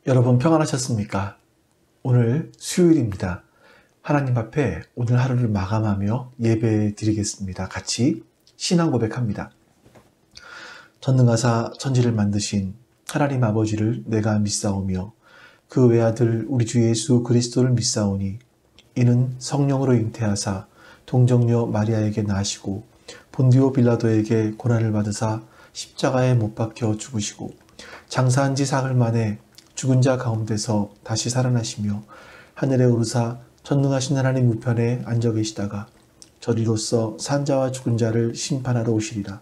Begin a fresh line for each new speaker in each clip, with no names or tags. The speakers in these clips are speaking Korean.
여러분 평안하셨습니까? 오늘 수요일입니다. 하나님 앞에 오늘 하루를 마감하며 예배 드리겠습니다. 같이 신앙 고백합니다. 전능하사 천지를 만드신 하나님 아버지를 내가 믿사오며 그 외아들 우리 주 예수 그리스도를 믿사오니 이는 성령으로 잉태하사 동정녀 마리아에게 나시고 본디오 빌라도에게 고난을 받으사 십자가에 못 박혀 죽으시고 장사한 지 사흘 만에 죽은 자 가운데서 다시 살아나시며 하늘에 오르사 전능하신 하나님 우편에 앉아 계시다가 저리로서 산 자와 죽은 자를 심판하러 오시리라.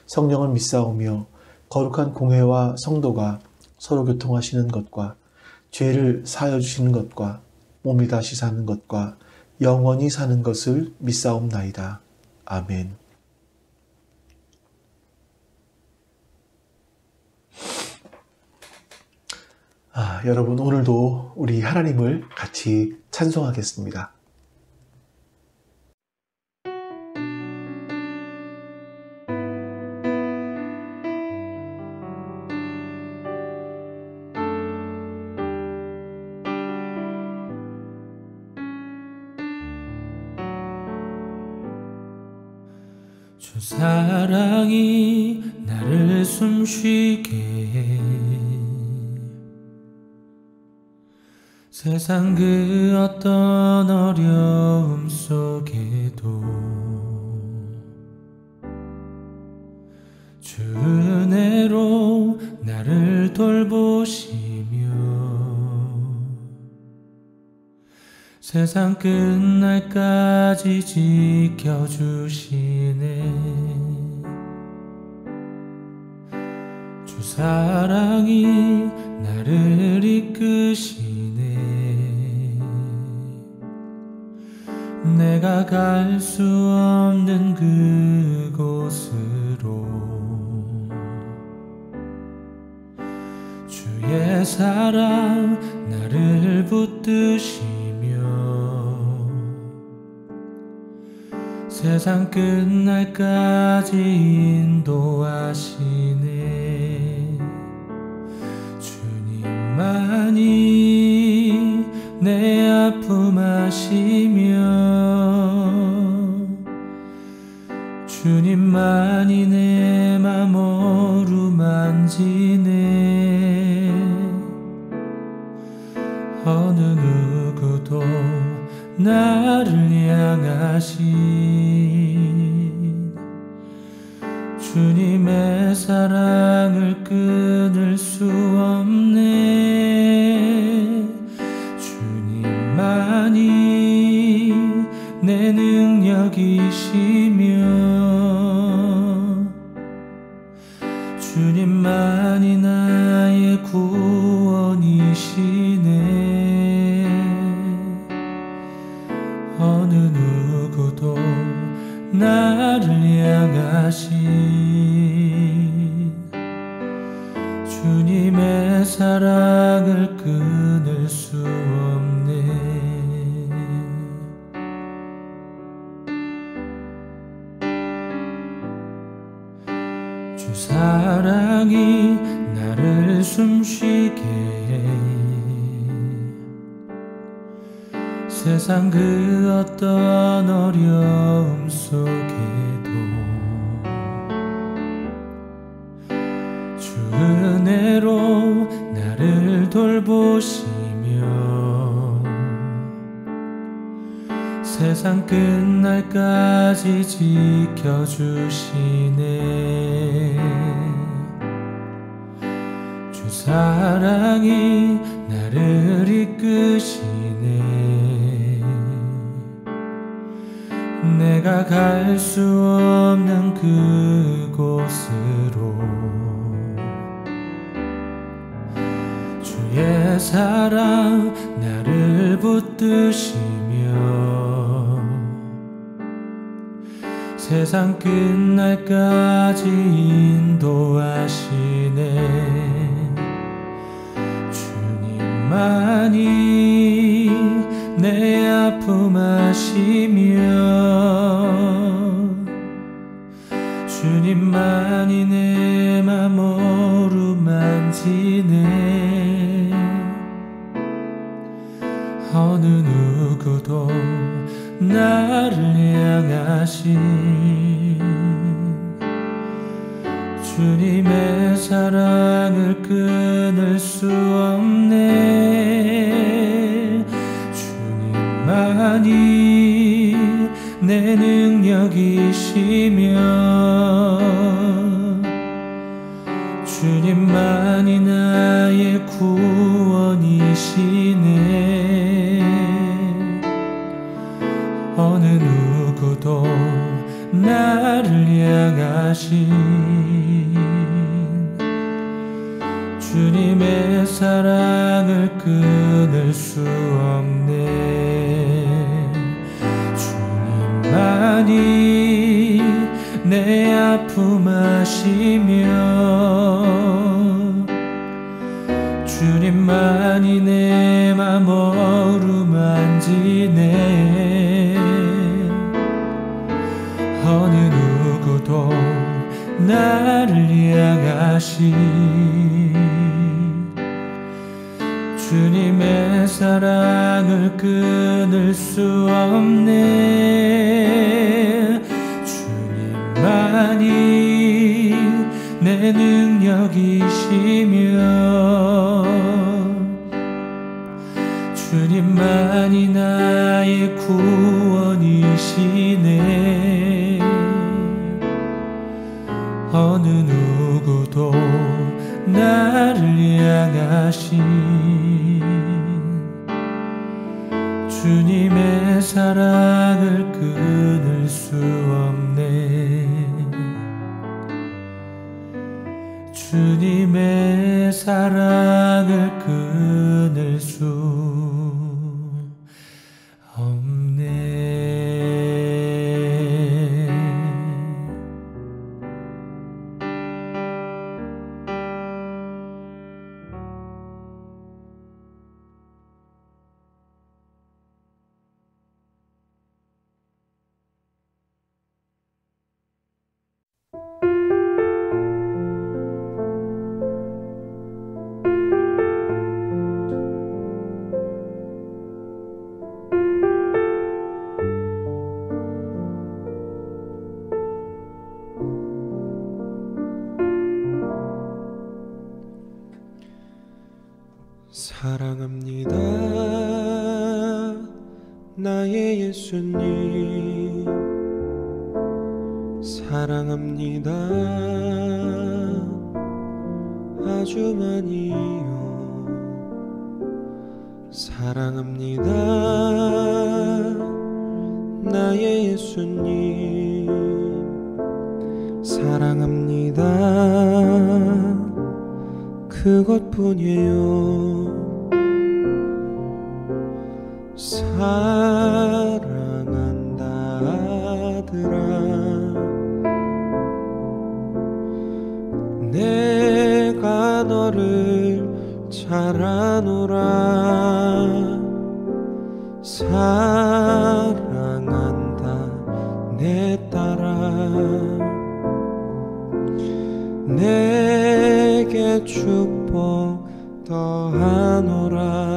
성령을 믿사오며 거룩한 공회와 성도가 서로 교통하시는 것과 죄를 사하여 주시는 것과 몸이 다시 사는 것과 영원히 사는 것을 믿사옵나이다. 아멘. 여러분 오늘도 우리 하나님을 같이 찬송하겠습니다.
주 사랑이 나를 숨쉬게 해 세상 그 어떤 어려움 속에도 주 은혜로 나를 돌보시며 세상 끝날까지 지켜주시네. 주 사랑이 나를 이끄시네. 내가 갈 수 없는 그곳으로 주의 사랑 나를 붙드시며 세상 끝날까지 인도하시네. 주님만이 내 아픔 아시며 주님만이 내 맘 어루만지네. 어느 누구도 나를 향하신 주님의 사랑을 끊을 수 없네. 주님만이 내 능력이시며 주님만이 나의 구원이시네. 어느 누구도 나를 향하신 주님의 사랑을 끊을 수 없네. 주 사랑이 나를 숨쉬게 해 세상 그 어떤 어려움 속에도 주 은혜로 나를 돌보시며 세상 끝날까지 지켜주시네. 주 사랑이 나를 이끄시네. 내가 갈 수 없는 그곳으로 주의 사랑 나를 붙드시며 세상 끝날까지 인도하시네. 주님만이 내 아픔 아시며 주님만이 내 맘 어루만지네. 누구도 나를 향하신 주님의 사랑을 끊을 수 없네. 주님만이 내 능력이시며 주님만이 나의 구원이시네. 어느 누구도 나를 향하신 주님의 사랑을 끊을 수 없네. 주님만이 내 아픔 아시며 주님만이 내 맘 어루만지네. 어느 누구도 나를 향하신 주님의 사랑을 끊을 수 없네. 주님만이 내 능력이시며 주님만이 나의 구원이시네. 어느 누구도 나를 향하신 주님의 사랑을 끊을 수 없네. 주님의 사랑을 끊을 수 없네.
사랑합니다 나의 예수님. 사랑합니다 아주 많이요. 사랑합니다 나의 예수님. 사랑합니다 그것뿐이에요. 사랑한다 아들아 내가 너를 잘 아노라. 사랑한다 내 딸아 내게 축복 더하노라.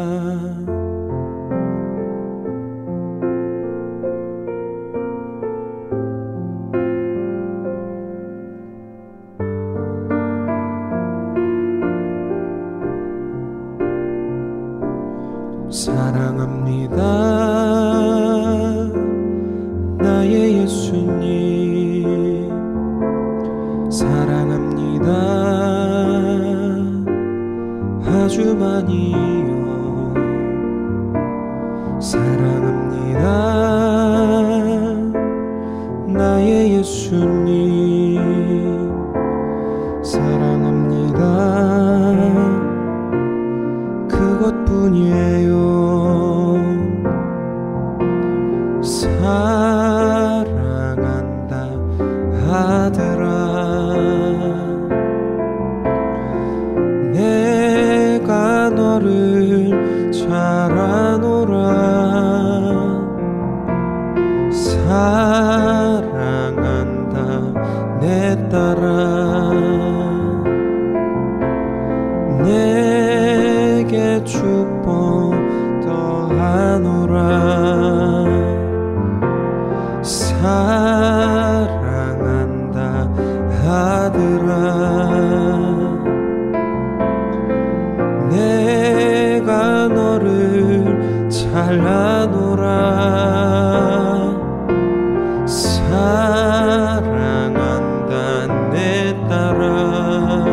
사랑합니다 나의 예수님. 사랑합니다 아주 많이요. 사랑합니다 나의 예수님. 사랑합니다 그것뿐이에요. 사랑한다 아들아 내가 너를 잘 아노라. 사랑한다 내 딸아 내게 축복 더하노라. 내가 너를 잘라노라. 사랑한다 내 딸아.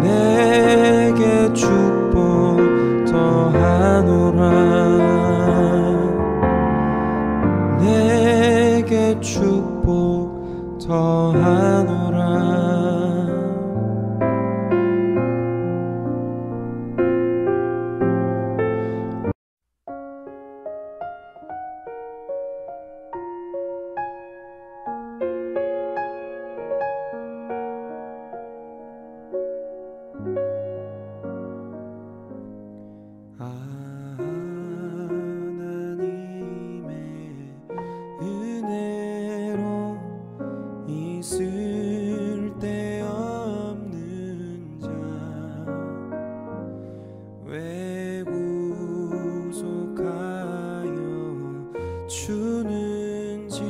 내게 축복 더하노라. 내게 축복 더하노라. 하나님의 은혜로 있을 데 없는 자 왜 구속하여 주는지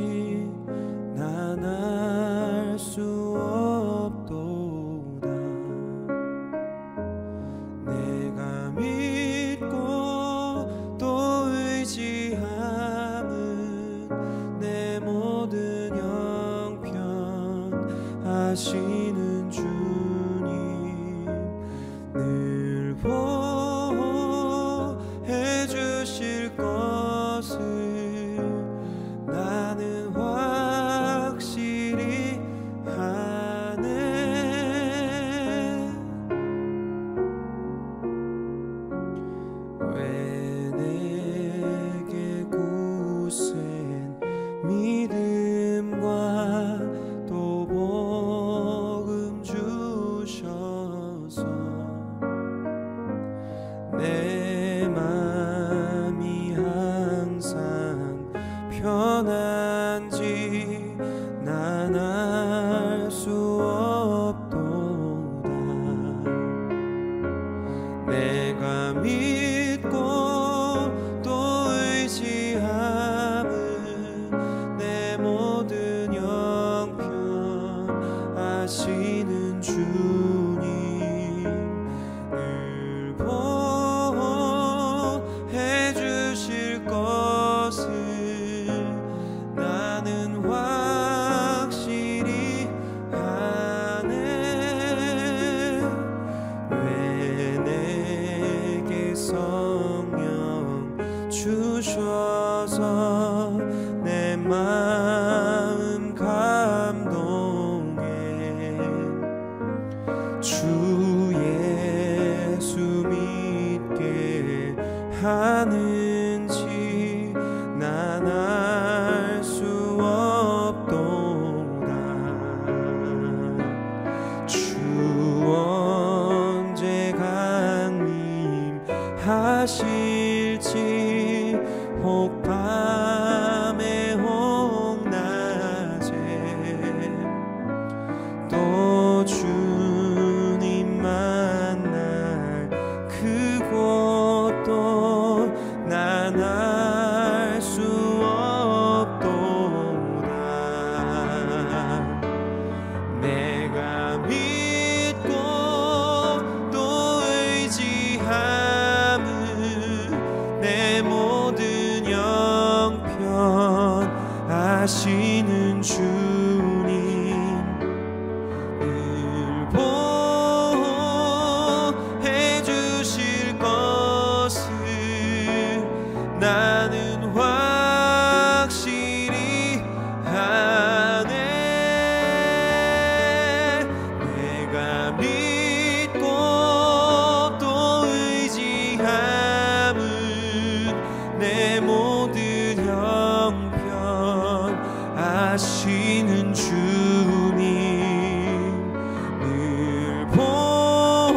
난 알 수 없도다. 내가 믿고 또 의지함은 내 모든 형편 하시는 주님 늘 보호해 주실 것을 나는 확실히 아네. 왜 내게 굳센 믿음과 또 복음 주셔서 내 맘이 항상 편한지 난 알 수 없도다. 내가 믿고 또 의지함은 내 모든 형편 아시는 주님 늘 보호해 주실 것을 나는 확실히 아네. 왜 내게 성령 주셔서 내 마음 감동해 주 예수 믿게 하는지 난 알 수 없도다. 주 언제 강림하실지 혹 밤에 혹 낮에 또 주님 만날 그곳도 난 알 수 없도다. 내가 믿고 또 의지함은 내 모든 형편 아시는 주님 늘 보호해 주실 것을 나는 확실히 아네. 내가 믿고 또 의지함은 내 모든 형편 아시는 주님 늘 보호해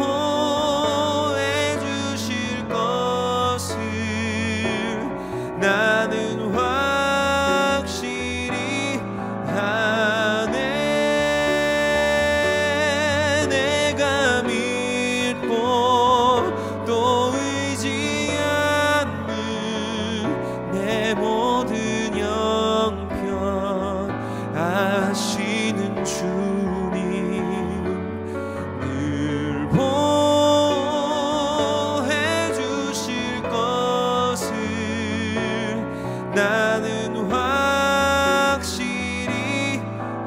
주실 것을 나는 확실히 아네. 내가 믿고 또 의지함은 내 모든 형편 아시 주님 늘 보해 주실 것을 나는 확실히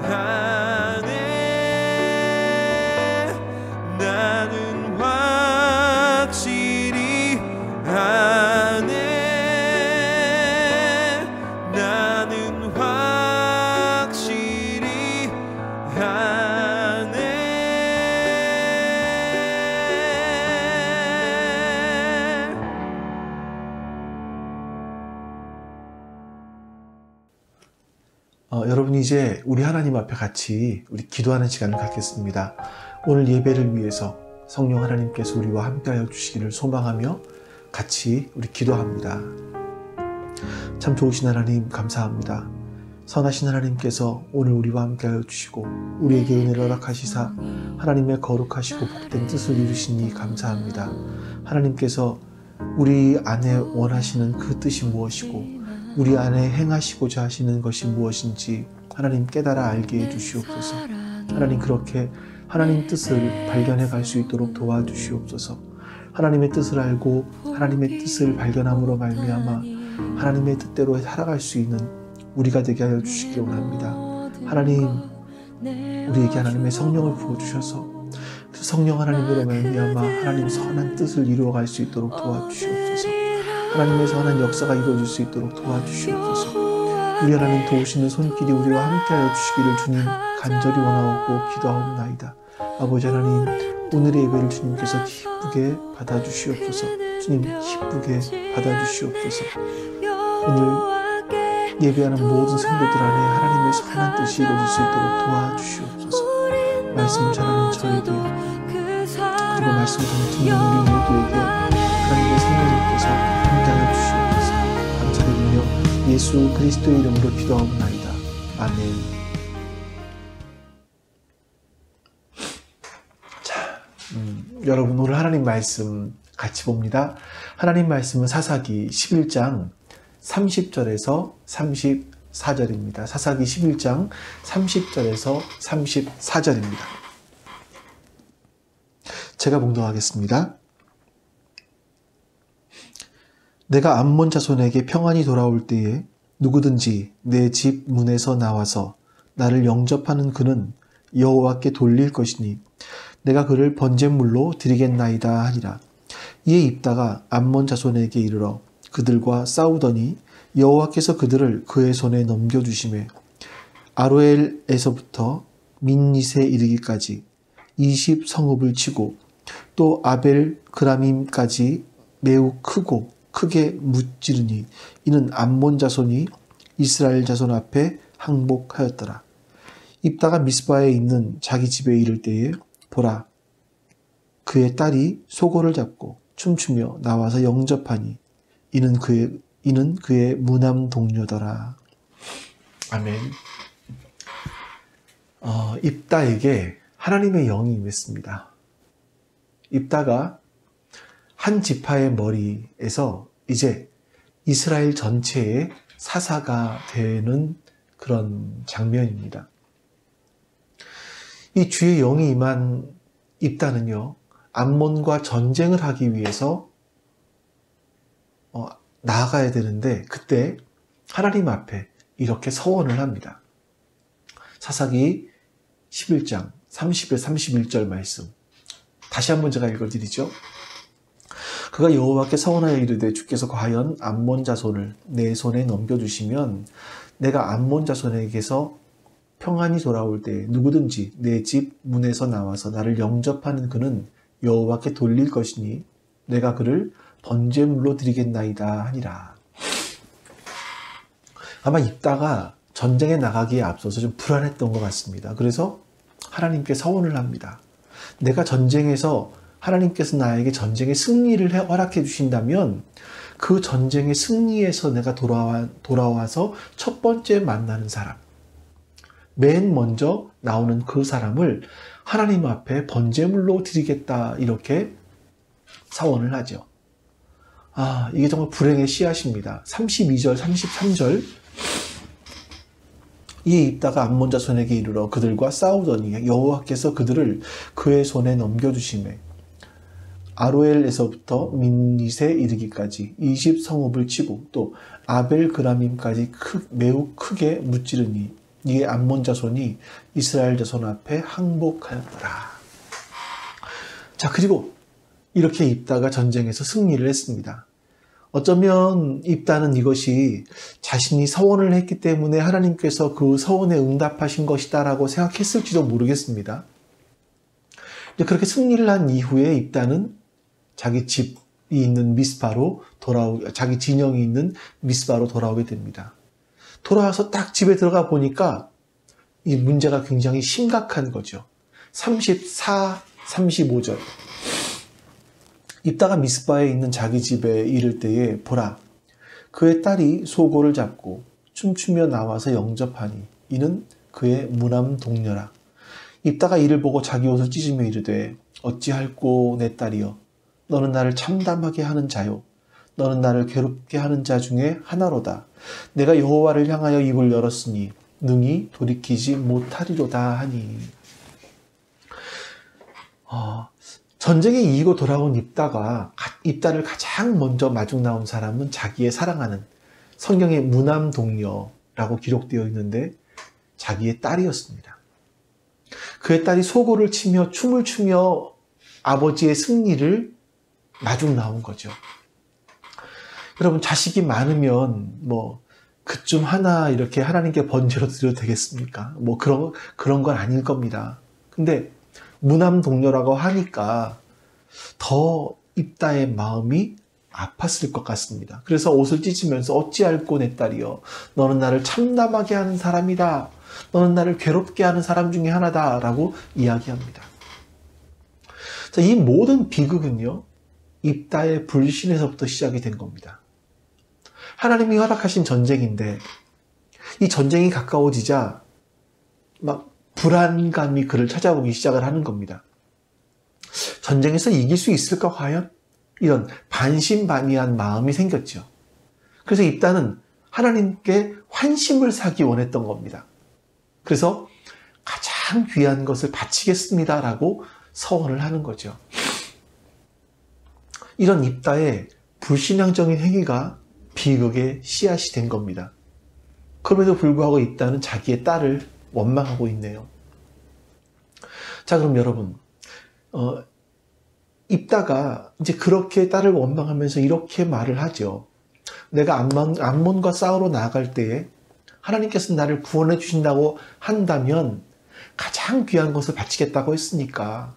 아네. 나는 확실히 아네. 나는 확실히 아네.
여러분 이제 우리 하나님 앞에 같이 우리 기도하는 시간을 갖겠습니다. 오늘 예배를 위해서 성령 하나님께서 우리와 함께하여 주시기를 소망하며 같이 우리 기도합니다. 참 좋으신 하나님 감사합니다. 선하신 하나님께서 오늘 우리와 함께하여 주시고 우리에게 은혜를 허락하시사 하나님의 거룩하시고 복된 뜻을 이루시니 감사합니다. 하나님께서 우리 안에 원하시는 그 뜻이 무엇이고 우리 안에 행하시고자 하시는 것이 무엇인지 하나님 깨달아 알게 해주시옵소서. 하나님 그렇게 하나님 뜻을 발견해 갈 수 있도록 도와주시옵소서. 하나님의 뜻을 알고 하나님의 뜻을 발견함으로 말미암아 하나님의 뜻대로 살아갈 수 있는 우리가 되게 하여 주시기 원합니다. 하나님 우리에게 하나님의 성령을 부어주셔서 그 성령 하나님으로 말미암아 하나님 선한 뜻을 이루어갈 수 있도록 도와주시옵소서. 하나님의 선한 역사가 이루어질 수 있도록 도와주시옵소서. 우리 하나님 도우시는 손길이 우리와 함께하여 주시기를 주님 간절히 원하옵고 기도하옵나이다. 아버지 하나님 오늘의 예배를 주님께서 기쁘게 받아주시옵소서. 주님 기쁘게 받아주시옵소서. 오늘 예배하는 모든 성도들 안에 하나님의 선한 뜻이 이루어질 수 있도록 도와주시옵소서. 말씀을 전하는 저에게 그리고 말씀을 전하는 우리 모두에게 하나님의 성령님께서 함께하여 주시옵소서. 감사드리며 예수 그리스도의 이름으로 기도하옵나이다. 아멘. 여러분 오늘 하나님 말씀 같이 봅니다. 하나님 말씀은 사사기 11장 30절에서 34절입니다. 사사기 11장 30절에서 34절입니다. 제가 봉독하겠습니다. 내가 암몬 자손에게 평안이 돌아올 때에 누구든지 내 집 문에서 나와서 나를 영접하는 그는 여호와께 돌릴 것이니 내가 그를 번제물로 드리겠나이다 하니라. 이에 입다가 암몬 자손에게 이르러 그들과 싸우더니 여호와께서 그들을 그의 손에 넘겨주시매 아로엘에서부터 민닛에 이르기까지 20성읍을 치고 또 아벨 그라밈까지 매우 크게 무찌르니 이는 암몬 자손이 이스라엘 자손 앞에 항복하였더라. 입다가 미스바에 있는 자기 집에 이를 때에 보라 그의 딸이 소고를 잡고 춤추며 나와서 영접하니 이는 그의 무남 동료더라. 아멘. 입다에게 하나님의 영이 임했습니다. 입다가 한 지파의 머리에서 이제 이스라엘 전체의 사사가 되는 그런 장면입니다. 이 주의 영이 임한 입다는요, 암몬과 전쟁을 하기 위해서 나아가야 되는데 그때 하나님 앞에 이렇게 서원을 합니다. 사사기 11장 30절 31절 말씀 다시 한번 제가 읽어드리죠. 그가 여호와께 서원하여 이르되 주께서 과연 암몬 자손을 내 손에 넘겨주시면 내가 암몬 자손에게서 평안이 돌아올 때 누구든지 내 집 문에서 나와서 나를 영접하는 그는 여호와께 돌릴 것이니 내가 그를 번제물로 드리겠나이다 하니라. 아마 입다가 전쟁에 나가기에 앞서서 좀 불안했던 것 같습니다. 그래서 하나님께 서원을 합니다. 내가 전쟁에서 하나님께서 나에게 전쟁의 승리를 허락해 주신다면 그 전쟁의 승리에서 내가 돌아와서 첫 번째 만나는 사람, 맨 먼저 나오는 그 사람을 하나님 앞에 번제물로 드리겠다, 이렇게 서원을 하죠. 이게 정말 불행의 씨앗입니다. 32절, 33절 이에 입다가 암몬 자손에게 이르러 그들과 싸우더니 여호와께서 그들을 그의 손에 넘겨주시매 아로엘에서부터 민닛에 이르기까지 20성읍을 치고 또 아벨그라밈까지 매우 크게 무찌르니 이에 암몬 자손이 이스라엘 자손 앞에 항복하였더라. 자, 그리고 이렇게 입다가 전쟁에서 승리를 했습니다. 어쩌면 입다는 이것이 자신이 서원을 했기 때문에 하나님께서 그 서원에 응답하신 것이다라고 생각했을지도 모르겠습니다. 그렇게 승리를 한 이후에 입다는 자기 집이 있는 미스바로 자기 진영이 있는 미스바로 돌아오게 됩니다. 돌아와서 딱 집에 들어가 보니까 이 문제가 굉장히 심각한 거죠. 34, 35절. 입다가 미스바에 있는 자기 집에 이를 때에 보라, 그의 딸이 소고를 잡고 춤추며 나와서 영접하니 이는 그의 무남 동료라. 입다가 이를 보고 자기 옷을 찢으며 이르되 어찌할꼬 내 딸이여, 너는 나를 참담하게 하는 자요, 너는 나를 괴롭게 하는 자 중에 하나로다. 내가 여호와를 향하여 입을 열었으니 능히 돌이키지 못하리로다 하니. 전쟁에 이기고 돌아온 입다를 가장 먼저 마중 나온 사람은 자기의 사랑하는 성경의 무남 동료라고 기록되어 있는데 자기의 딸이었습니다. 그의 딸이 소고를 치며 춤을 추며 아버지의 승리를 마중 나온 거죠. 여러분, 자식이 많으면 그쯤 하나 이렇게 하나님께 번제로 드려도 되겠습니까? 그런 건 아닐 겁니다. 근데 무남 동료라고 하니까 더 입다의 마음이 아팠을 것 같습니다. 그래서 옷을 찢으면서 어찌할꼬 내 딸이여, 너는 나를 참담하게 하는 사람이다. 너는 나를 괴롭게 하는 사람 중에 하나다 라고 이야기합니다. 자, 이 모든 비극은요, 입다의 불신에서부터 시작이 된 겁니다. 하나님이 허락하신 전쟁인데 이 전쟁이 가까워지자 막 불안감이 그를 찾아오기 시작을 하는 겁니다. 전쟁에서 이길 수 있을까 과연? 이런 반신반의한 마음이 생겼죠. 그래서 입다는 하나님께 환심을 사기 원했던 겁니다. 그래서 가장 귀한 것을 바치겠습니다라고 서원을 하는 거죠. 이런 입다의 불신앙적인 행위가 비극의 씨앗이 된 겁니다. 그럼에도 불구하고 입다는 자기의 딸을 원망하고 있네요. 자, 그럼 여러분, 입다가 이제 그렇게 딸을 원망하면서 이렇게 말을 하죠. 내가 암몬과 싸우러 나아갈 때에 하나님께서 나를 구원해 주신다고 한다면 가장 귀한 것을 바치겠다고 했으니까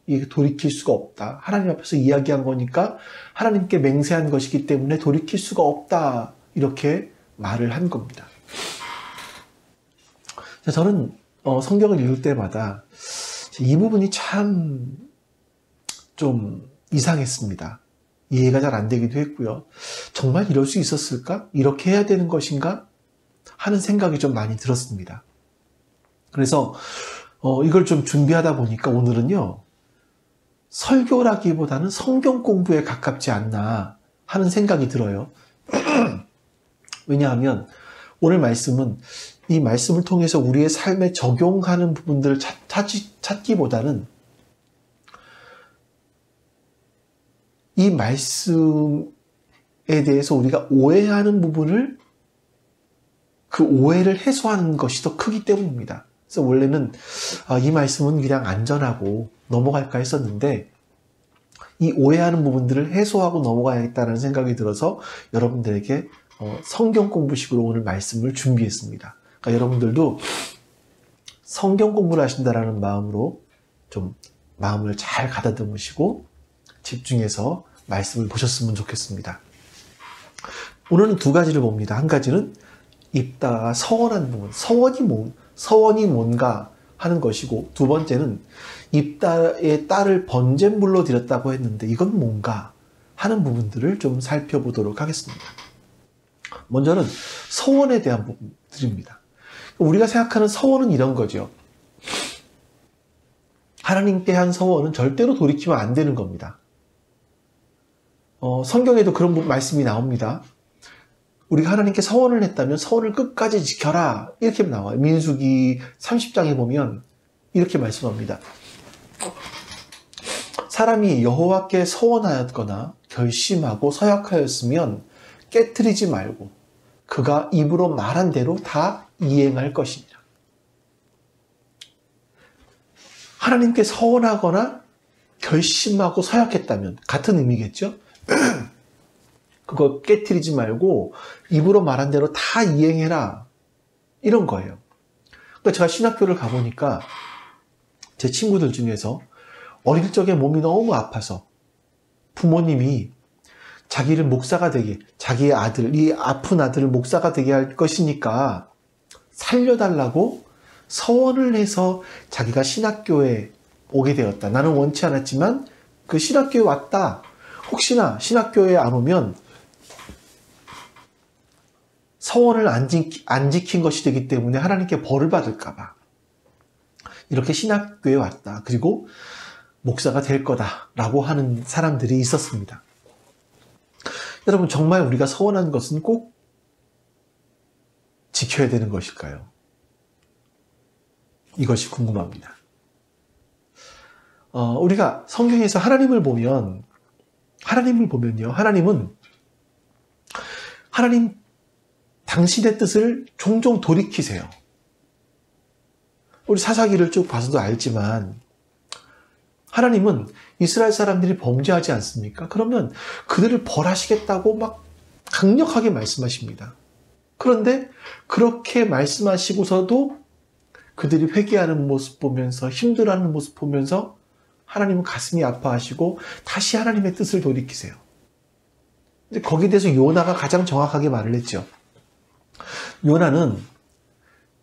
이게 돌이킬 수가 없다. 하나님 앞에서 이야기한 거니까 하나님께 맹세한 것이기 때문에 돌이킬 수가 없다. 이렇게 말을 한 겁니다. 저는 성경을 읽을 때마다 이 부분이 참 좀 이상했습니다. 이해가 잘 안 되기도 했고요. 정말 이럴 수 있었을까? 이렇게 해야 되는 것인가? 하는 생각이 좀 많이 들었습니다. 그래서 이걸 좀 준비하다 보니까 오늘은요, 설교라기보다는 성경 공부에 가깝지 않나 하는 생각이 들어요. 왜냐하면 오늘 말씀은 이 말씀을 통해서 우리의 삶에 적용하는 부분들을 찾기보다는 이 말씀에 대해서 우리가 오해하는 부분을 그 오해를 해소하는 것이 더 크기 때문입니다. 그래서 원래는 이 말씀은 그냥 안전하고 넘어갈까 했었는데 이 오해하는 부분들을 해소하고 넘어가야겠다는 생각이 들어서 여러분들에게 성경 공부식으로 오늘 말씀을 준비했습니다. 그러니까 여러분들도 성경 공부를 하신다라는 마음으로 좀 마음을 잘 가다듬으시고 집중해서 말씀을 보셨으면 좋겠습니다. 오늘은 두 가지를 봅니다. 한 가지는 입다가 서원한 부분, 서원이 뭔가 하는 것이고, 두 번째는 입다의 딸을 번제물로 드렸다고 했는데 이건 뭔가 하는 부분들을 좀 살펴보도록 하겠습니다. 먼저는 서원에 대한 부분들입니다. 우리가 생각하는 서원은 이런 거죠. 하나님께 한 서원은 절대로 돌이키면 안 되는 겁니다. 성경에도 그런 말씀이 나옵니다. 우리가 하나님께 서원을 했다면 서원을 끝까지 지켜라. 이렇게 나와요. 민수기 30장에 보면 이렇게 말씀합니다. 사람이 여호와께 서원하였거나 결심하고 서약하였으면 깨트리지 말고 그가 입으로 말한 대로 다 이행할 것이니라. 하나님께 서원하거나 결심하고 서약했다면 같은 의미겠죠? 그거 깨트리지 말고 입으로 말한 대로 다 이행해라. 이런 거예요. 그러니까 제가 신학교를 가보니까 제 친구들 중에서 어릴 적에 몸이 너무 아파서 부모님이 자기를 목사가 되게, 자기의 아들, 이 아픈 아들을 목사가 되게 할 것이니까 살려달라고 서원을 해서 자기가 신학교에 오게 되었다. 나는 원치 않았지만 그 신학교에 왔다. 혹시나 신학교에 안 오면 서원을 안 지킨 것이 되기 때문에 하나님께 벌을 받을까봐 이렇게 신학교에 왔다. 그리고 목사가 될 거다라고 하는 사람들이 있었습니다. 여러분, 정말 우리가 서원한 것은 꼭 지켜야 되는 것일까요? 이것이 궁금합니다. 우리가 성경에서 하나님을 보면요, 하나님은 하나님 당신의 뜻을 종종 돌이키세요. 우리 사사기를 쭉 봐서도 알지만 하나님은 이스라엘 사람들이 범죄하지 않습니까? 그러면 그들을 벌하시겠다고 막 강력하게 말씀하십니다. 그런데 그렇게 말씀하시고서도 그들이 회개하는 모습 보면서, 힘들어하는 모습 보면서 하나님은 가슴이 아파하시고 다시 하나님의 뜻을 돌이키세요. 이제 거기에 대해서 요나가 가장 정확하게 말을 했죠. 요나는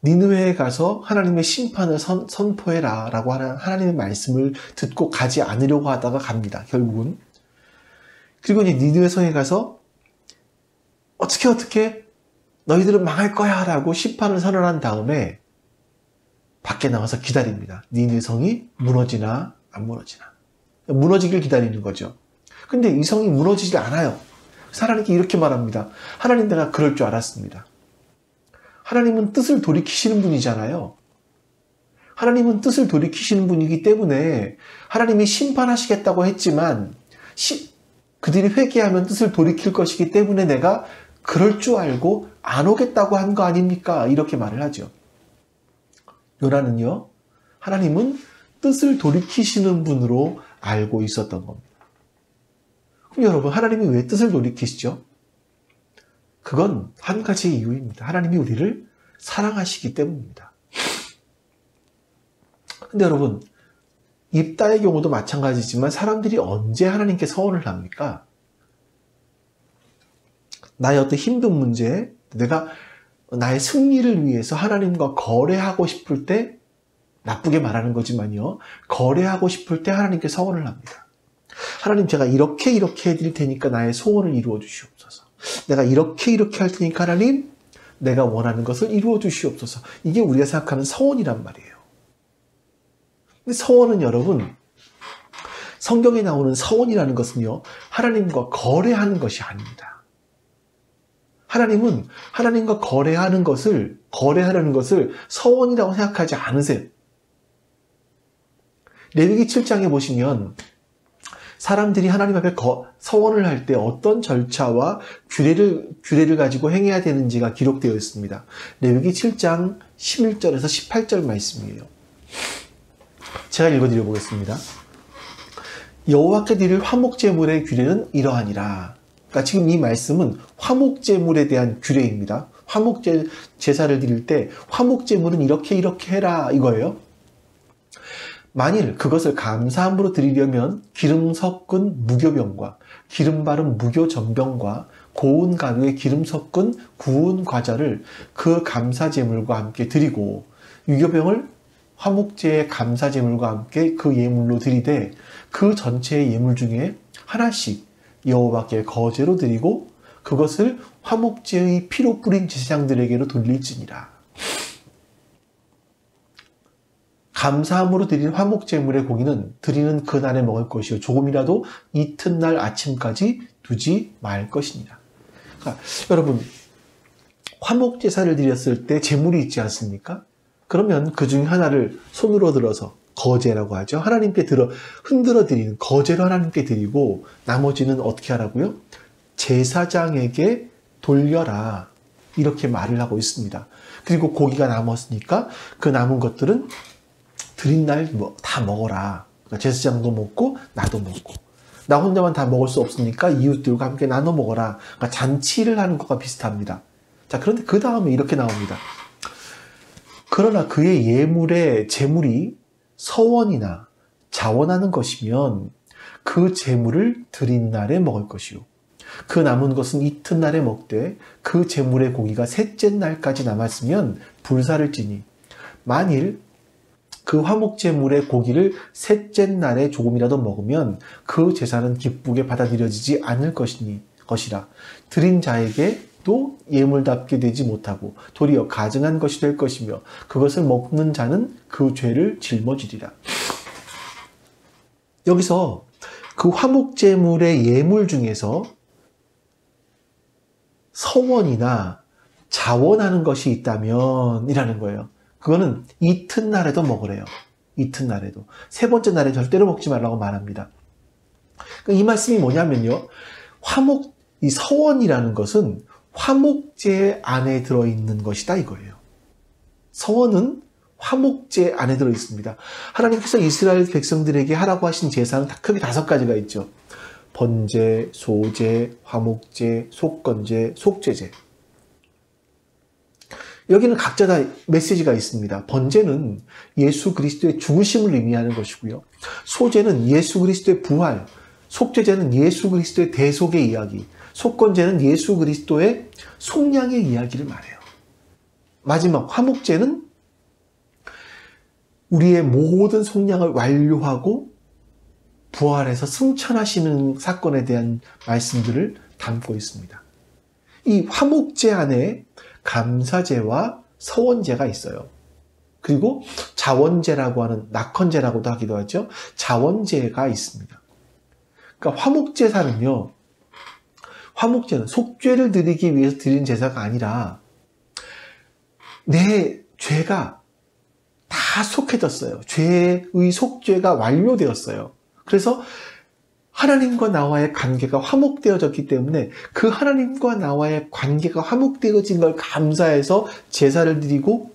니느웨에 가서 하나님의 심판을 선포해라 라고 하는 하나님의 말씀을 듣고 가지 않으려고 하다가 갑니다. 결국은. 그리고 이제 니느웨 성에 가서 어떻게 너희들은 망할 거야 라고 심판을 선언한 다음에 밖에 나와서 기다립니다. 니느웨 성이 무너지나 안 무너지나. 무너지길 기다리는 거죠. 근데 이 성이 무너지지 않아요. 하나님께 이렇게 말합니다. 하나님, 내가 그럴 줄 알았습니다. 하나님은 뜻을 돌이키시는 분이잖아요. 하나님은 뜻을 돌이키시는 분이기 때문에 하나님이 심판하시겠다고 했지만 그들이 회개하면 뜻을 돌이킬 것이기 때문에 내가 그럴 줄 알고 안 오겠다고 한 거 아닙니까? 이렇게 말을 하죠. 요나는요, 하나님은 뜻을 돌이키시는 분으로 알고 있었던 겁니다. 그럼 여러분, 하나님이 왜 뜻을 돌이키시죠? 그건 한 가지 이유입니다. 하나님이 우리를 사랑하시기 때문입니다. 근데 여러분, 입다의 경우도 마찬가지지만 사람들이 언제 하나님께 서원을 합니까? 나의 어떤 힘든 문제, 내가 나의 승리를 위해서 하나님과 거래하고 싶을 때, 나쁘게 말하는 거지만요, 거래하고 싶을 때 하나님께 서원을 합니다. 하나님, 제가 이렇게 해드릴 테니까 나의 소원을 이루어 주시옵소서. 내가 이렇게 할 테니까 하나님, 내가 원하는 것을 이루어 주시옵소서. 이게 우리가 생각하는 서원이란 말이에요. 근데 서원은 여러분, 성경에 나오는 서원이라는 것은요, 하나님과 거래하는 것이 아닙니다. 하나님은 하나님과 거래하는 것을, 거래하려는 것을 서원이라고 생각하지 않으세요. 레위기 7장에 보시면 사람들이 하나님 앞에 서원을 할 때 어떤 절차와 규례를 가지고 행해야 되는지가 기록되어 있습니다. 레위기 7장 11절에서 18절 말씀이에요. 제가 읽어드려 보겠습니다. 여호와께 드릴 화목제물의 규례는 이러하니라. 그러니까 지금 이 말씀은 화목제물에 대한 규례입니다. 화목제사를 드릴 때 화목제물은 이렇게 해라 이거예요. 만일 그것을 감사함으로 드리려면 기름 섞은 무교병과 기름 바른 무교전병과 고운 가루에 기름 섞은 구운 과자를 그 감사제물과 함께 드리고 유교병을 화목제의 감사제물과 함께 그 예물로 드리되 그 전체의 예물 중에 하나씩 여호와께 거제로 드리고 그것을 화목제의 피로 뿌린 제사장들에게로 돌릴지니라. 감사함으로 드린 화목제물의 고기는 드리는 그날에 먹을 것이요 조금이라도 이튿날 아침까지 두지 말 것이니라. 그러니까 여러분, 화목 제사를 드렸을 때 제물이 있지 않습니까? 그러면 그 중에 하나를 손으로 들어서 거제라고 하죠. 하나님께 흔들어 드리는 거제로 하나님께 드리고 나머지는 어떻게 하라고요? 제사장에게 돌려라. 이렇게 말을 하고 있습니다. 그리고 고기가 남았으니까 그 남은 것들은 드린 날 다 먹어라. 그러니까 제사장도 먹고 나도 먹고. 나 혼자만 다 먹을 수 없으니까 이웃들과 함께 나눠 먹어라. 그러니까 잔치를 하는 것과 비슷합니다. 자, 그런데 그 다음에 이렇게 나옵니다. 그러나 그의 예물의 제물이 서원이나 자원하는 것이면 그 제물을 드린 날에 먹을 것이요. 그 남은 것은 이튿날에 먹되 그 제물의 고기가 셋째 날까지 남았으면 불사를 지니 만일 그 화목제물의 고기를 셋째 날에 조금이라도 먹으면 그 제사는 기쁘게 받아들여지지 않을 것이라. 드린 자에게도 예물답게 되지 못하고 도리어 가증한 것이 될 것이며 그것을 먹는 자는 그 죄를 짊어지리라. 여기서 그 화목제물의 예물 중에서 서원이나 자원하는 것이 있다면 이라는 거예요. 그거는 이튿날에도 먹으래요. 이튿날에도. 세 번째 날에 절대로 먹지 말라고 말합니다. 이 말씀이 뭐냐면요. 이 서원이라는 것은 화목제 안에 들어있는 것이다 이거예요. 서원은 화목제 안에 들어있습니다. 하나님께서 이스라엘 백성들에게 하라고 하신 제사는 크게 5가지가 있죠. 번제, 소제, 화목제, 속건제, 속죄제. 여기는 각자 다 메시지가 있습니다. 번제는 예수 그리스도의 죽으심을 의미하는 것이고요. 소제는 예수 그리스도의 부활, 속죄제는 예수 그리스도의 대속의 이야기, 속건제는 예수 그리스도의 속량의 이야기를 말해요. 마지막 화목제는 우리의 모든 속량을 완료하고 부활해서 승천하시는 사건에 대한 말씀들을 담고 있습니다. 이 화목제 안에 감사제와 서원제가 있어요. 그리고 자원제라고 하는 낙헌제라고도 하기도 하죠. 자원제가 있습니다. 그러니까 화목제사는요. 화목제는 속죄를 드리기 위해서 드리는 제사가 아니라 내 죄가 다 속해졌어요. 죄의 속죄가 완료되었어요. 그래서 하나님과 나와의 관계가 화목되어졌기 때문에 그 하나님과 나와의 관계가 화목되어진 걸 감사해서 제사를 드리고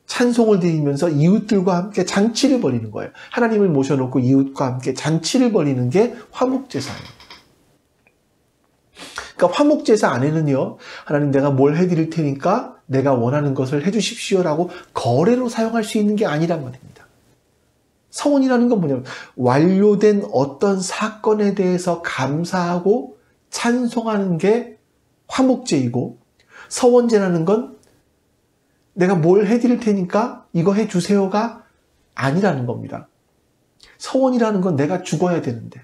찬송을 드리면서 이웃들과 함께 잔치를 벌이는 거예요. 하나님을 모셔놓고 이웃과 함께 잔치를 벌이는 게 화목제사예요. 그러니까 화목제사 안에는요. 하나님 내가 뭘 해드릴 테니까 내가 원하는 것을 해주십시오라고 거래로 사용할 수 있는 게 아니란 말입니다. 서원이라는 건 뭐냐면 완료된 어떤 사건에 대해서 감사하고 찬송하는 게 화목제이고 서원제라는 건 내가 뭘 해드릴 테니까 이거 해주세요가 아니라는 겁니다. 서원이라는 건 내가 죽어야 되는데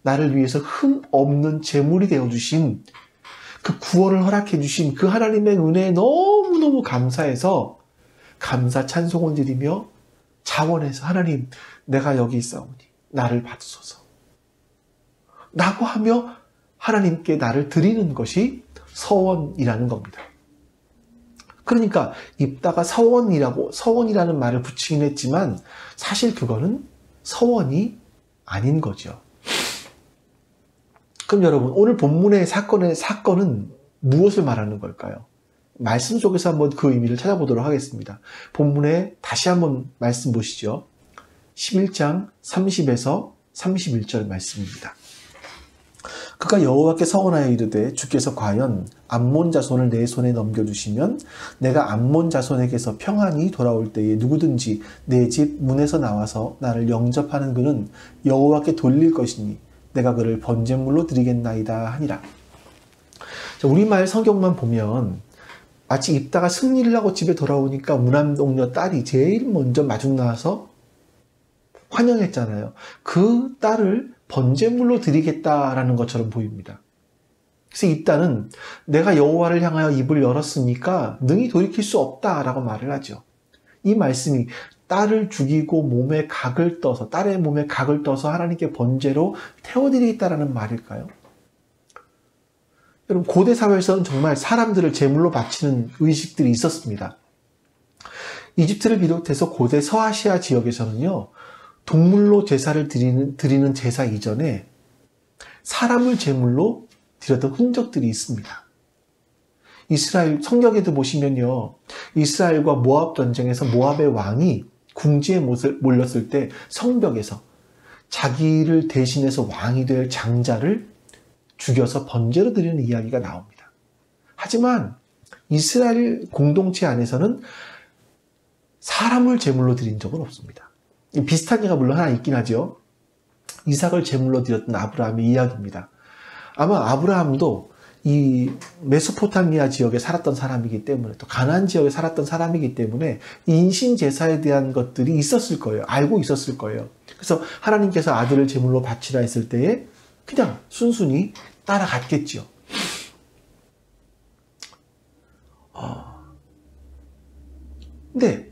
나를 위해서 흠 없는 제물이 되어주신 그 구원을 허락해 주신 그 하나님의 은혜에 너무너무 감사해서 감사 찬송을 드리며 자원해서 하나님 내가 여기 있사오니 나를 받으소서 라고 하며 하나님께 나를 드리는 것이 서원이라는 겁니다. 그러니까 입다가 서원이라는 말을 붙이긴 했지만 사실 그거는 서원이 아닌 거죠. 그럼 여러분 오늘 본문의 사건은 무엇을 말하는 걸까요? 말씀 속에서 한번 그 의미를 찾아보도록 하겠습니다. 본문에 다시 한번 말씀 보시죠. 11장 30에서 31절 말씀입니다. 그가 여호와께 서원하여 이르되 주께서 과연 암몬 자손을 내 손에 넘겨주시면 내가 암몬 자손에게서 평안히 돌아올 때에 누구든지 내 집 문에서 나와서 나를 영접하는 그는 여호와께 돌릴 것이니 내가 그를 번제물로 드리겠나이다 하니라. 우리말 성경만 보면 마치 입다가 승리를 하고 집에 돌아오니까 무남동녀 딸이 제일 먼저 마중 나와서 환영했잖아요. 그 딸을 번제물로 드리겠다라는 것처럼 보입니다. 그래서 입다는 내가 여호와를 향하여 입을 열었으니까 능히 돌이킬 수 없다라고 말을 하죠. 이 말씀이 딸을 죽이고 딸의 몸에 각을 떠서 하나님께 번제로 태워드리겠다라는 말일까요? 여러분, 고대 사회에서는 정말 사람들을 제물로 바치는 의식들이 있었습니다. 이집트를 비롯해서 고대 서아시아 지역에서는요, 동물로 제사를 드리는 제사 이전에 사람을 제물로 드렸던 흔적들이 있습니다. 이스라엘 성경에도 보시면요, 이스라엘과 모압 전쟁에서 모압의 왕이 궁지에 몰렸을 때 성벽에서 자기를 대신해서 왕이 될 장자를 죽여서 번제로 드리는 이야기가 나옵니다. 하지만 이스라엘 공동체 안에서는 사람을 제물로 드린 적은 없습니다. 비슷한 예가 물론 하나 있긴 하죠. 이삭을 제물로 드렸던 아브라함의 이야기입니다. 아마 아브라함도 이 메소포타미아 지역에 살았던 사람이기 때문에, 또 가나안 지역에 살았던 사람이기 때문에 인신 제사에 대한 것들이 있었을 거예요. 알고 있었을 거예요. 그래서 하나님께서 아들을 제물로 바치라 했을 때에 그냥 순순히 따라갔겠지요. 근데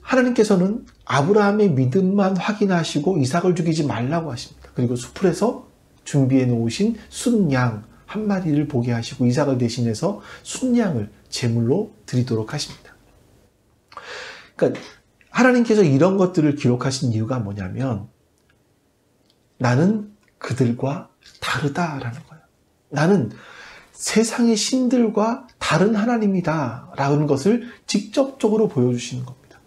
하나님께서는 아브라함의 믿음만 확인하시고 이삭을 죽이지 말라고 하십니다. 그리고 수풀에서 준비해 놓으신 순양 한 마리를 보게 하시고 이삭을 대신해서 순양을 제물로 드리도록 하십니다. 그러니까 하나님께서 이런 것들을 기록하신 이유가 뭐냐면, 나는 그들과 다르다라는 거예요. 나는 세상의 신들과 다른 하나님이다 라는 것을 직접적으로 보여주시는 겁니다.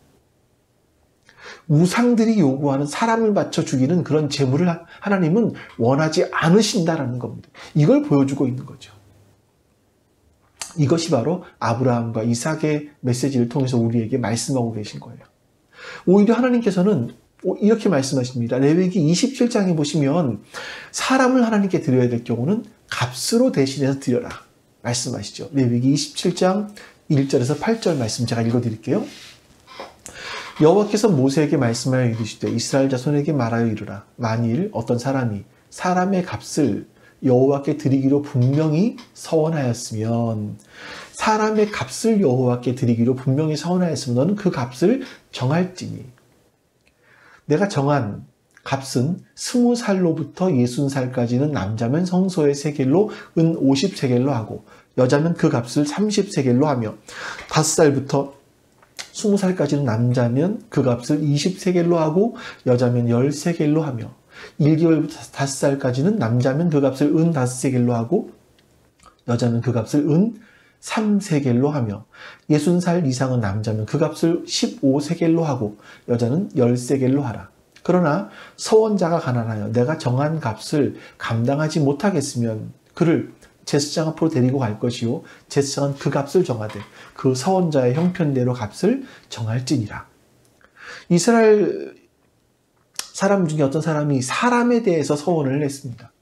우상들이 요구하는 사람을 바쳐 죽이는 그런 제물을 하나님은 원하지 않으신다라는 겁니다. 이걸 보여주고 있는 거죠. 이것이 바로 아브라함과 이삭의 메시지를 통해서 우리에게 말씀하고 계신 거예요. 오히려 하나님께서는 이렇게 말씀하십니다. 레위기 27장에 보시면 사람을 하나님께 드려야 될 경우는 값으로 대신해서 드려라 말씀하시죠. 레위기 27장 1절에서 8절 말씀 제가 읽어드릴게요. 여호와께서 모세에게 말씀하여 이르시되 이스라엘 자손에게 말하여 이르라. 만일 어떤 사람이 사람의 값을 여호와께 드리기로 분명히 서원하였으면, 사람의 값을 여호와께 드리기로 분명히 서원하였으면 너는 그 값을 정할지니, 내가 정한 값은 20살로부터 60살까지는 남자면 성소의 세겔로 은 50세겔로 하고, 여자면 그 값을 30세겔로 하며, 5살부터 20살까지는 남자면 그 값을 20세겔로 하고 여자면 10세겔로 하며, 1개월부터 5살까지는 남자면 그 값을 은 5세겔로 하고 여자면 그 값을 은 3세겔로 하며, 60살 이상은 남자면 그 값을 15세겔로 하고 여자는 10세겔로 하라. 그러나 서원자가 가난하여 내가 정한 값을 감당하지 못하겠으면 그를 제사장 앞으로 데리고 갈 것이요, 제사장은 그 값을 정하되 그 서원자의 형편대로 값을 정할지니라. 이스라엘 사람 중에 어떤 사람이 사람에 대해서 서원을 했습니다.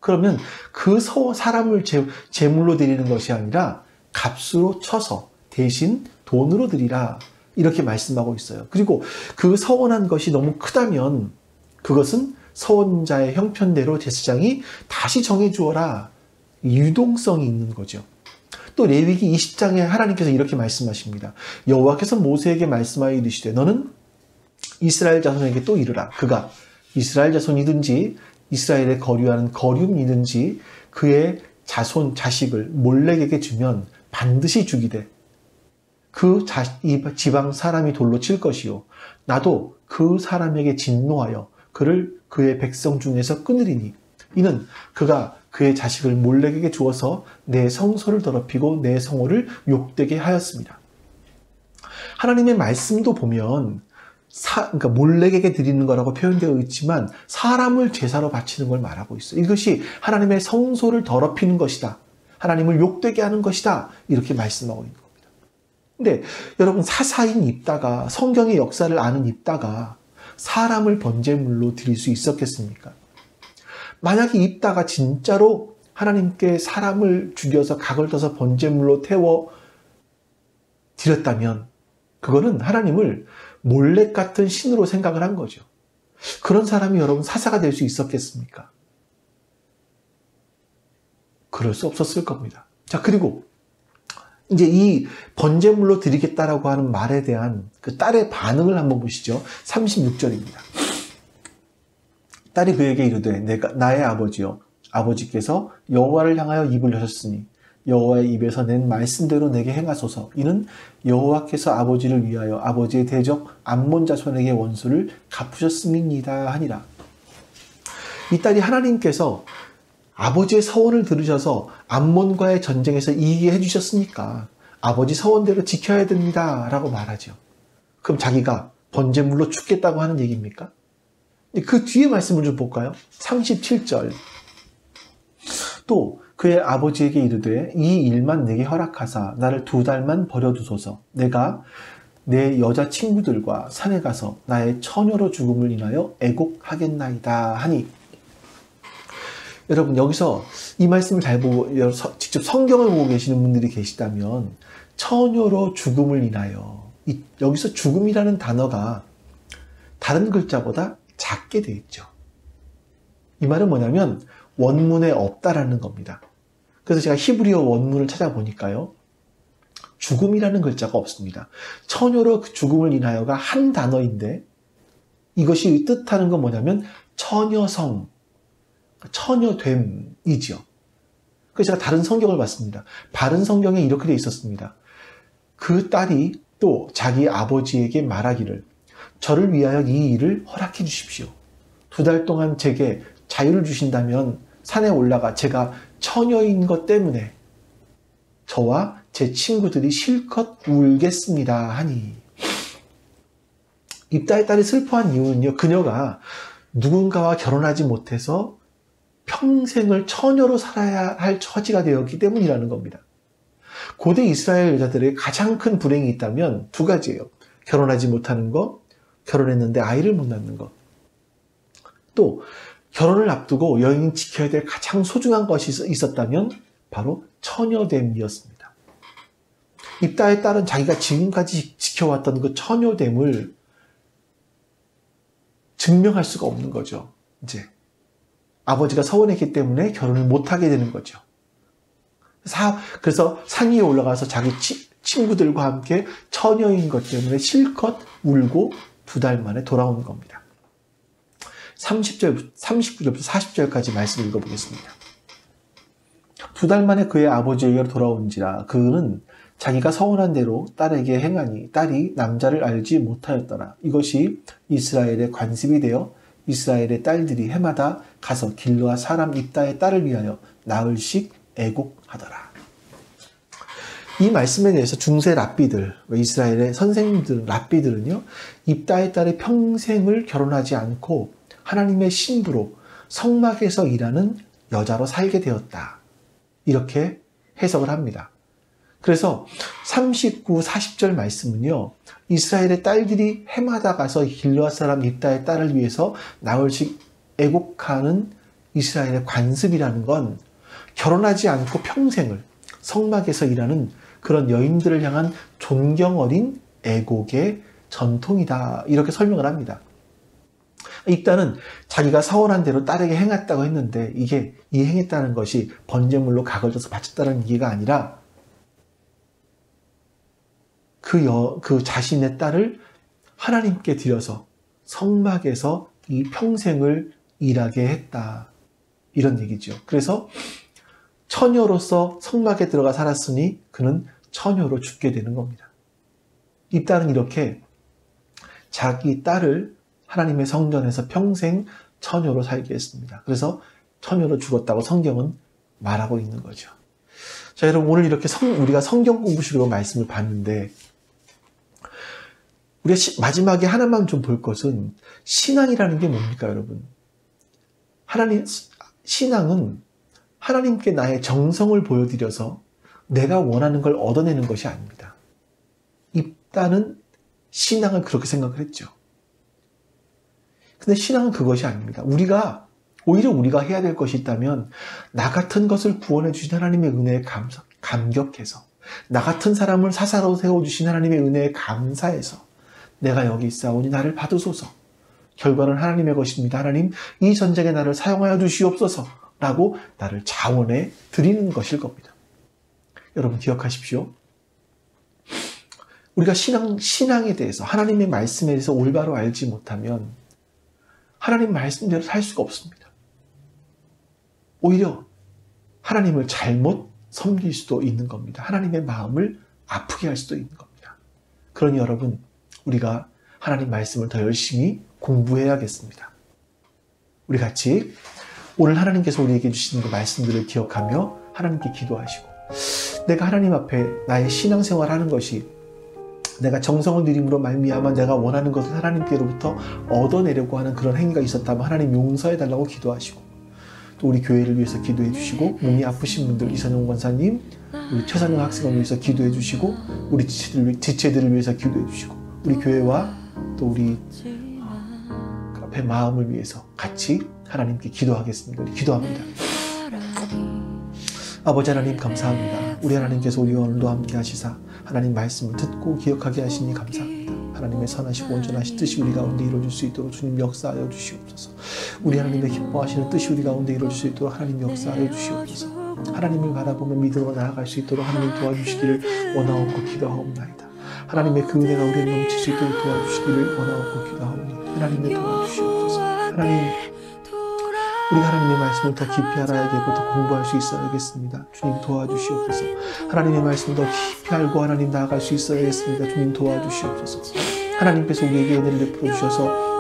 그러면 그 사람을 제물로 드리는 것이 아니라 값으로 쳐서 대신 돈으로 드리라, 이렇게 말씀하고 있어요. 그리고 그 서원한 것이 너무 크다면 그것은 서원자의 형편대로 제사장이 다시 정해주어라, 유동성이 있는 거죠. 또 레위기 20장에 하나님께서 이렇게 말씀하십니다. 여호와께서 모세에게 말씀하여 이르시되 너는 이스라엘 자손에게 또 이르라. 그가 이스라엘 자손이든지 이스라엘에 거류하는 거류민이든지 그의 자식을 몰렉에게 주면 반드시 죽이되 이 지방 사람이 돌로 칠 것이요, 나도 그 사람에게 진노하여 그를 그의 백성 중에서 끊으리니, 이는 그가 그의 자식을 몰렉에게 주어서 내 성소를 더럽히고 내 성호를 욕되게 하였습니다. 하나님의 말씀도 보면 그러니까 몰렉에게 드리는 거라고 표현되어 있지만 사람을 제사로 바치는 걸 말하고 있어요. 이것이 하나님의 성소를 더럽히는 것이다, 하나님을 욕되게 하는 것이다, 이렇게 말씀하고 있는 겁니다. 근데 여러분, 사사인 입다가, 성경의 역사를 아는 입다가 사람을 번제물로 드릴 수 있었겠습니까? 만약에 입다가 진짜로 하나님께 사람을 죽여서 각을 떠서 번제물로 태워 드렸다면 그거는 하나님을 몰렉 같은 신으로 생각을 한 거죠. 그런 사람이 여러분 사사가 될 수 있었겠습니까? 그럴 수 없었을 겁니다. 자, 그리고 이제 이 번제물로 드리겠다라고 하는 말에 대한 그 딸의 반응을 한번 보시죠. 36절입니다. 딸이 그에게 이르되 나의 아버지여, 아버지께서 여호와를 향하여 입을 여셨으니 여호와의 입에서 낸 말씀대로 내게 행하소서. 이는 여호와께서 아버지를 위하여 아버지의 대적 암몬 자손에게 원수를 갚으셨음이니이다 하니라. 이 딸이 하나님께서 아버지의 서원을 들으셔서 암몬과의 전쟁에서 이기게 해주셨으니까 아버지 서원대로 지켜야 됩니다 라고 말하죠. 그럼 자기가 번제물로 죽겠다고 하는 얘기입니까? 그 뒤에 말씀을 좀 볼까요? 37절. 또 그의 아버지에게 이르되 이 일만 내게 허락하사 나를 2달만 버려두소서. 내가 내 여자친구들과 산에 가서 나의 처녀로 죽음을 인하여 애곡하겠나이다 하니. 여러분, 여기서 이 말씀을 잘 보고 직접 성경을 보고 계시는 분들이 계시다면 처녀로 죽음을 인하여, 여기서 죽음이라는 단어가 다른 글자보다 작게 되어 있죠. 이 말은 뭐냐면 원문에 없다라는 겁니다. 그래서 제가 히브리어 원문을 찾아보니까요, 죽음이라는 글자가 없습니다. 처녀로 그 죽음을 인하여가 한 단어인데 이것이 뜻하는 건 뭐냐면 처녀성, 처녀됨이죠. 그래서 제가 다른 성경을 봤습니다. 바른 성경에 이렇게 되어 있었습니다. 그 딸이 또 자기 아버지에게 말하기를 저를 위하여 이 일을 허락해 주십시오. 2달 동안 제게 자유를 주신다면 산에 올라가 제가 처녀인 것 때문에 저와 제 친구들이 실컷 울겠습니다 하니. 입다의 딸이 슬퍼한 이유는요, 그녀가 누군가와 결혼하지 못해서 평생을 처녀로 살아야 할 처지가 되었기 때문이라는 겁니다. 고대 이스라엘 여자들의 가장 큰 불행이 있다면 2가지예요. 결혼하지 못하는 거, 결혼했는데 아이를 못 낳는 거. 또 결혼을 앞두고 여인이 지켜야 될 가장 소중한 것이 있었다면 바로 처녀됨이었습니다. 입다의 딸은 자기가 지금까지 지켜왔던 그 처녀됨을 증명할 수가 없는 거죠. 이제 아버지가 서운했기 때문에 결혼을 못하게 되는 거죠. 그래서 산 위에 올라가서 자기 친구들과 함께 처녀인 것 때문에 실컷 울고 2달 만에 돌아오는 겁니다. 39절부터 40절까지 말씀을 읽어보겠습니다. 2달 만에 그의 아버지에게로 돌아온지라 그는 자기가 서운한 대로 딸에게 행하니 딸이 남자를 알지 못하였더라. 이것이 이스라엘의 관습이 되어 이스라엘의 딸들이 해마다 가서 길르앗 사람 입다의 딸을 위하여 나흘씩 애곡하더라. 이 말씀에 대해서 중세 랍비들, 이스라엘의 선생님들, 랍비들은요, 입다의 딸이 평생을 결혼하지 않고 하나님의 신부로 성막에서 일하는 여자로 살게 되었다. 이렇게 해석을 합니다. 그래서 39, 40절 말씀은요, 이스라엘의 딸들이 해마다 가서 길르앗 사람 입다의 딸을 위해서 나흘씩 애곡하는 이스라엘의 관습이라는 건 결혼하지 않고 평생을 성막에서 일하는 그런 여인들을 향한 존경 어린 애곡의 전통이다. 이렇게 설명을 합니다. 입다는 자기가 서운한 대로 딸에게 행했다고 했는데 이게 이 행했다는 것이 번제물로 각을 줘서 바쳤다는 얘기가 아니라 그 자신의 딸을 하나님께 드려서 성막에서 이 평생을 일하게 했다. 이런 얘기죠. 그래서 처녀로서 성막에 들어가 살았으니 그는 처녀로 죽게 되는 겁니다. 입다는 이렇게 자기 딸을 하나님의 성전에서 평생 처녀로 살게 했습니다. 그래서 처녀로 죽었다고 성경은 말하고 있는 거죠. 자, 여러분, 오늘 이렇게 우리가 성경 공부식으로 말씀을 봤는데 우리가 마지막에 하나만 좀 볼 것은 신앙이라는 게 뭡니까, 여러분? 신앙은 하나님께 나의 정성을 보여드려서 내가 원하는 걸 얻어내는 것이 아닙니다. 입다는 신앙을 그렇게 생각을 했죠. 근데 신앙은 그것이 아닙니다. 오히려 우리가 해야 될 것이 있다면 나 같은 것을 구원해 주신 하나님의 은혜에 감격해서 나 같은 사람을 사사로 세워주신 하나님의 은혜에 감사해서 내가 여기 있사오니 나를 받으소서. 결과는 하나님의 것입니다. 하나님, 이 전쟁에 나를 사용하여 주시옵소서 라고 나를 자원해 드리는 것일 겁니다. 여러분 기억하십시오. 우리가 신앙에 대해서 하나님의 말씀에 대해서 올바로 알지 못하면 하나님 말씀대로 살 수가 없습니다. 오히려 하나님을 잘못 섬길 수도 있는 겁니다. 하나님의 마음을 아프게 할 수도 있는 겁니다. 그러니 여러분, 우리가 하나님 말씀을 더 열심히 공부해야겠습니다. 우리 같이 오늘 하나님께서 우리에게 주시는 그 말씀들을 기억하며 하나님께 기도하시고, 내가 하나님 앞에 나의 신앙생활을 하는 것이 내가 정성을 들임으로 말미암아 내가 원하는 것을 하나님께로부터 얻어내려고 하는 그런 행위가 있었다면 하나님 용서해달라고 기도하시고, 또 우리 교회를 위해서 기도해 주시고, 몸이 아프신 분들 이선영 권사님, 우리 최선영 학생을 위해서 기도해 주시고, 우리 지체들을 위해서 기도해 주시고, 우리 교회와 또 우리 앞에 마음을 위해서 같이 하나님께 기도하겠습니다. 우리 기도합니다. 아버지 하나님 감사합니다. 우리 하나님께서 우리와 오늘도 함께 하시사 하나님 말씀을 듣고 기억하게 하시니 감사합니다. 하나님의 선하시고 온전하신 뜻이 우리 가운데 이루어질 수 있도록 주님 역사하여 주시옵소서. 우리 하나님의 기뻐하시는 뜻이 우리 가운데 이루어질 수 있도록 하나님 역사하여 주시옵소서. 하나님을 바라보며 믿음으로 나아갈 수 있도록 하나님 도와주시기를 원하옵고 기도하옵나이다. 하나님의 그 은혜가 우리에 넘칠 수 있도록 도와주시기를 원하옵고 기도하옵나이다. 하나님의 도와주시옵소서. 하나님, 우리가 하나님의 말씀을 더 깊이 알아야겠고 더 공부할 수 있어야겠습니다. 주님 도와주시옵소서. 하나님의 말씀을 더 깊이 알고 하나님 나아갈 수 있어야겠습니다. 주님 도와주시옵소서. 하나님께서 우리에게 은혜를 베풀어 주셔서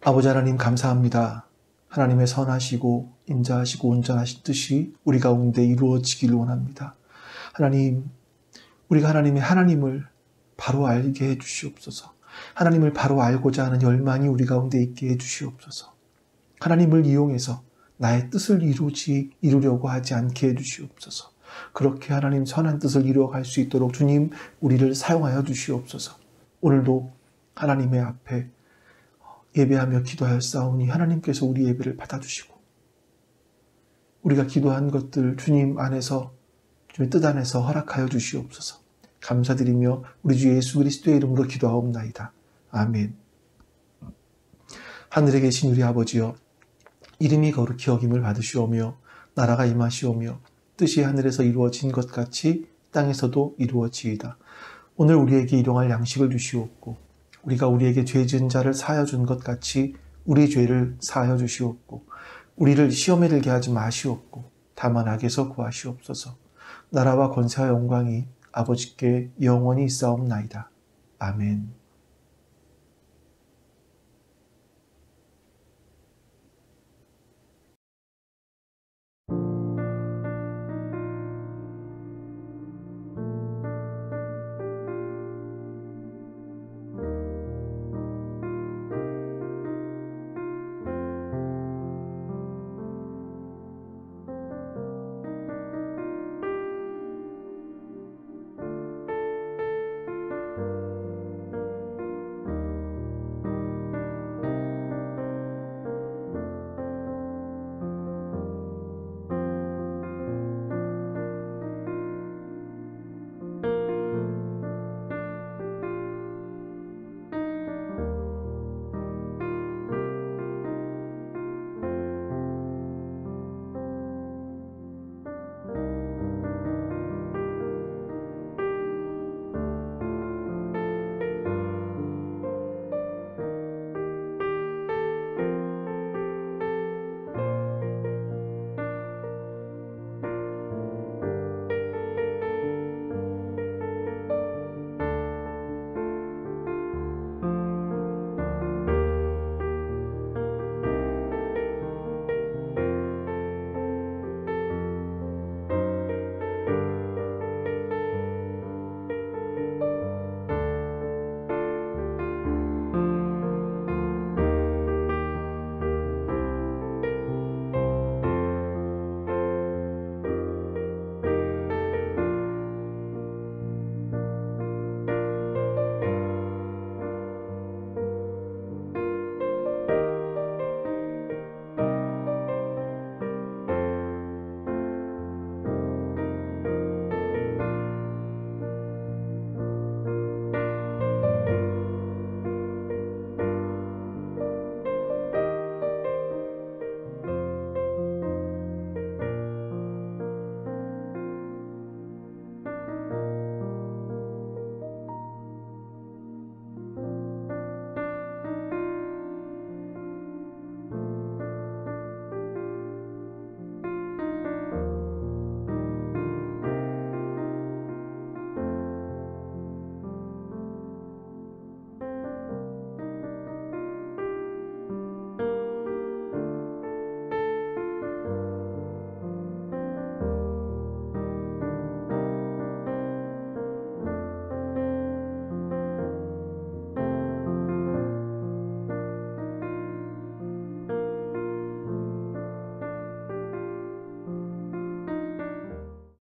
아버지 하나님 감사합니다. 하나님의 선하시고 인자하시고 온전하신 뜻이 우리 가운데 이루어지기를 원합니다. 하나님, 우리가 하나님을 바로 알게 해주시옵소서. 하나님을 바로 알고자 하는 열망이 우리 가운데 있게 해주시옵소서. 하나님을 이용해서 나의 뜻을 이루려고 하지 않게 해주시옵소서. 그렇게 하나님 선한 뜻을 이루어갈 수 있도록 주님 우리를 사용하여 주시옵소서. 오늘도 하나님의 앞에 예배하며 기도하였사오니 하나님께서 우리 예배를 받아주시고, 우리가 기도한 것들 주님 안에서, 주님의 뜻 안에서 허락하여 주시옵소서. 감사드리며 우리 주 예수 그리스도의 이름으로 기도하옵나이다. 아멘. 하늘에 계신 우리 아버지여, 이름이 거룩히 여김을 받으시오며 나라가 임하시오며 뜻이 하늘에서 이루어진 것 같이 땅에서도 이루어지이다. 오늘 우리에게 일용할 양식을 주시옵고, 우리가 우리에게 죄 지은 자를 사하여 준 것 같이 우리 죄를 사하여 주시옵고, 우리를 시험에 들게 하지 마시옵고 다만 악에서 구하시옵소서. 나라와 권세와 영광이 아버지께 영원히 있사옵나이다. 아멘.